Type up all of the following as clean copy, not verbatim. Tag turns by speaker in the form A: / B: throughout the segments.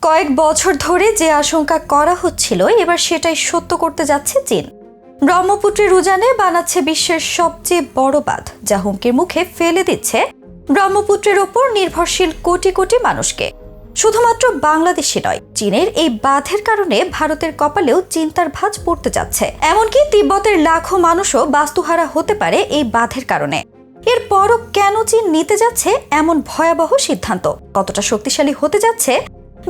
A: কয়েক বছর ধরে যে আশঙ্কা করা হচ্ছিল এবার সেটাই সত্য করতে যাচ্ছে চীন। ব্রহ্মপুত্রের উজানে বানাচ্ছে বিশ্বের সবচেয়ে বড় বাঁধ, যা হুমকির মুখে ফেলে দিচ্ছে ব্রহ্মপুত্রের ওপর নির্ভরশীল কোটি কোটি মানুষকে। শুধুমাত্র বাংলাদেশে নয়, চীনের এই বাঁধের কারণে ভারতের কপালেও চিন্তার ভাঁজ পড়তে যাচ্ছে। এমনকি তিব্বতের লাখো মানুষও বাস্তুহারা হতে পারে এই বাঁধের কারণে। এরপরও কেন চীন নিতে যাচ্ছে এমন ভয়াবহ সিদ্ধান্ত? কতটা শক্তিশালী হতে যাচ্ছে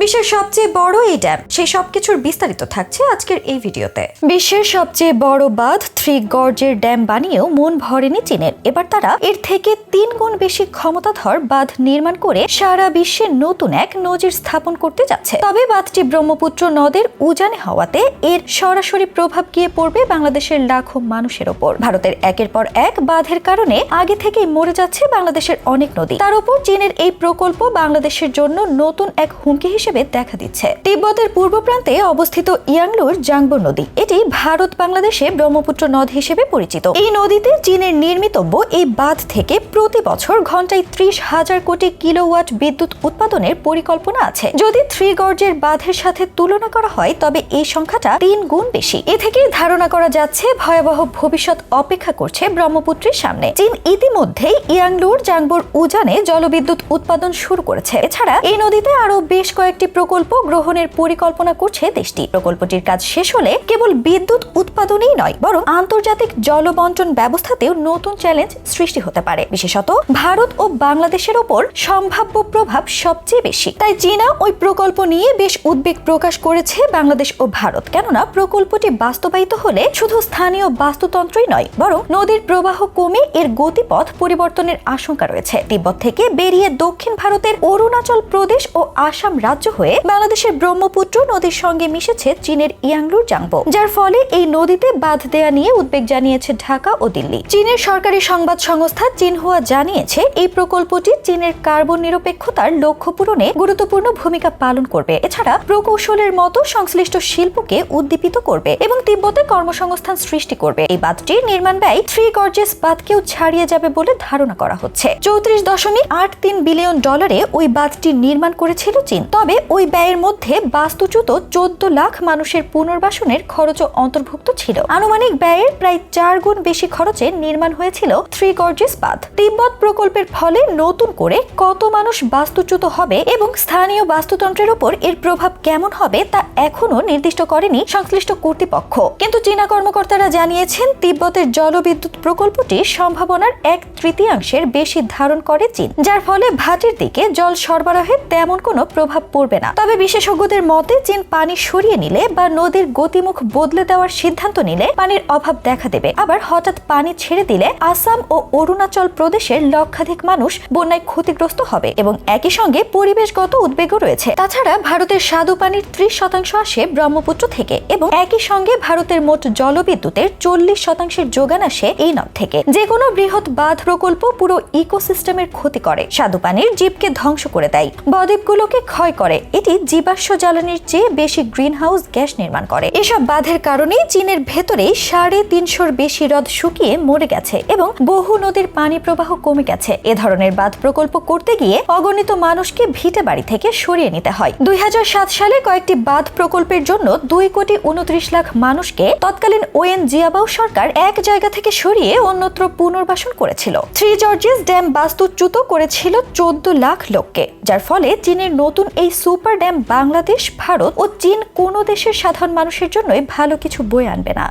A: বিশ্বের সবচেয়ে বড় এই ড্যাম? সেই সবকিছুর বিস্তারিত থাকছে আজকের এই ভিডিওতে। বিশ্বের সবচেয়ে বড় বাঁধ থ্রি গর্জের ড্যাম বানিয়েও মন ভরেনি চীনের। এবার তারা এর থেকে 3 গুণ বেশি ক্ষমতাধর বাঁধ নির্মাণ করে সারা বিশ্বে নতুন এক নজির স্থাপন করতে যাচ্ছে। তবে বাঁধটি ব্রহ্মপুত্র নদের উজানে হওয়াতে এর সরাসরি প্রভাব গিয়ে পড়বে বাংলাদেশের লাখো মানুষের ওপর। ভারতের একের পর এক বাঁধের কারণে আগে থেকেই মরে যাচ্ছে বাংলাদেশের অনেক নদী। তার উপর চীনের এই প্রকল্প বাংলাদেশের জন্য নতুন এক হুমকি হিসেবে দেখা দিচ্ছে। তিব্বতের পূর্ব প্রান্তে অবস্থিত ইয়াংলুর জাংবো নদী, এটি ভারত বাংলাদেশে ব্রহ্মপুত্র নদ হিসেবে পরিচিত। এই নদীতে চীনের নির্মিতব্য এই বাঁধ থেকে প্রতি বছর ঘন্টায় 30,000 কোটি কিলোওয়াট বিদ্যুৎ উৎপাদনের পরিকল্পনা আছে। যদি থ্রি গর্জের বাঁধের সাথে তুলনা করা হয় তবে এই সংখ্যাটা 3 গুণ বেশি। এ থেকেই ধারণা করা যাচ্ছে ভয়াবহ ভবিষ্যৎ অপেক্ষা করছে ব্রহ্মপুত্রের সামনে। চীন ইতিমধ্যেই ইয়াংলুর জাংবোর উজানে জলবিদ্যুৎ উৎপাদন শুরু করেছে। এছাড়া এই নদীতে আরো বেশ কয়েকটি প্রকল্প গ্রহণের পরিকল্পনা করছে দেশটি। প্রকল্পটির কাজ শেষ হলে কেবল বিদ্যুৎ উৎপাদনেই নয়, বরং আন্তর্জাতিক জলবন্টন ব্যবস্থাতেও নতুন চ্যালেঞ্জ সৃষ্টি হতে পারে। বিশেষত ভারত ও বাংলাদেশের ওপর সম্ভাব্য প্রভাব সবচেয়ে বেশি। তাই চীনা ওই প্রকল্প নিয়ে বেশ উদ্বেগ প্রকাশ করেছে বাংলাদেশ ও ভারত। কেননা প্রকল্পটি বাস্তবায়িত হলে শুধু স্থানীয় বাস্তুতন্ত্রই নয়, বরং নদীর প্রবাহ কমে এর গতিপথ পরিবর্তনের আশঙ্কা রয়েছে। তিব্বত থেকে বেরিয়ে দক্ষিণ ভারতের অরুণাচল প্রদেশ ও আসাম রাজ্য হয়ে বাংলাদেশের ব্রহ্মপুত্র নদীর সঙ্গে মিশেছে চীনের ইয়াংলুর জাংবো, যার ফলে এই নদীতে বাঁধ দেয়া নিয়ে উদ্বেগ জানিয়েছে ঢাকা ও দিল্লি। চীনের সরকারি সংবাদ সংস্থা চিনহুয়া জানিয়েছে এই প্রকল্পটি চীনের কার্বন নিরপেক্ষতার লক্ষ্য পূরণে গুরুত্বপূর্ণ ভূমিকা পালন করবে। এছাড়া প্রকৌশলের মতো সংশ্লিষ্ট শিল্পকে উদ্দীপিত করবে এবং তিব্বতে কর্মসংস্থান সৃষ্টি করবে। এই বাঁধটির নির্মাণ ব্যয় থ্রি গর্জেস বাঁধকেও ছাড়িয়ে যাবে বলে ধারণা করা হচ্ছে। 34.83 বিলিয়ন ডলারে ওই বাঁধটি নির্মাণ করেছিল চীন। তবে ওই ব্যয়ের মধ্যে বাস্তুচ্যুত 14 লাখ মানুষের পুনর্বাসনের খরচও অন্তর্ভুক্ত ছিল। আনুমানিক ব্যয়ের প্রায় 4 গুণ বেশি খরচে নির্মাণ হয়েছিল থ্রি গর্জেস বাঁধ। তিব্বত প্রকল্পের ফলে নতুন করে কত মানুষ বাস্তুচ্যুত হবে এবং স্থানীয় বাস্তুতন্ত্রের উপর এর প্রভাব কেমন হবে তা এখনো নির্দিষ্ট করেনি সংশ্লিষ্ট কর্তৃপক্ষ। কিন্তু চীনা কর্মকর্তারা জানিয়েছেন তিব্বতের জলবিদ্যুৎ প্রকল্পটির সম্ভাবনার 1/3 বেশি ধারণ করে চীন, যার ফলে ভাটির দিকে জল সরবরাহে তেমন কোনো প্রভাব পড়বে না। তবে বিশেষজ্ঞদের মতে চীন পানি সরিয়ে নিলে বা নদীর গতিমুখ বদলে দেওয়ার সিদ্ধান্ত নিলে পানির অভাব দেখা দেবে। আবার হঠাৎ পানি ছেড়ে দিলে আসাম ও অরুণাচল প্রদেশের লক্ষাধিক মানুষ বন্যায় ক্ষতিগ্রস্ত হবে এবং একই সঙ্গে পরিবেশগত উদ্বেগও রয়েছে। তাছাড়া ভারতের স্বাদু পানির 30% আসে ব্রহ্মপুত্র থেকে এবং একই সঙ্গে ভারতের মোট জলবিদ্যুতের 40% যোগান আসে এই নদ থেকে। যে কোনো বৃহৎ বাঁধ প্রকল্প পুরো ইকোসিস্টেমের ক্ষতি করে, স্বাদু পানির জীবকে ধ্বংস করে দেয়, বদ্বীপগুলোকে ক্ষয় করে। এটি জীবাশ্ম জ্বালানির চেয়ে বেশি গ্রিনহাউস গ্যাস নির্মাণ করে। এসব বাঁধের কারণেই চীনের ভেতরে 350-র বেশি হ্রদ শুকিয়ে মরে গেছে এবং বহু নদীর পানি প্রবাহ কমে গেছে। এ ধরনের বাঁধ প্রকল্প করতে গিয়ে অগণিত মানুষকে ভিটে বাড়ি থেকে সরিয়ে নিতে হয়। 2007 সালে কয়েকটি বাঁধ প্রকল্পের জন্য 2.29 লাখ মানুষকে তৎকালীন ওয়েন জিয়াবাও সরকার এক জায়গা থেকে সরিয়ে অন্যত্র পুনর্বাসন করেছিল। থ্রি জর্জেস ড্যাম বাস্তুচ্যুত করেছিল 14 লাখ লোককে, যার ফলে চীনের নতুন এই সুপার ড্যাম বাংলাদেশ, ভারত ও চীন কোনো দেশের সাধারণ মানুষের জন্যই ভালো কিছু বয়ে আনবে না।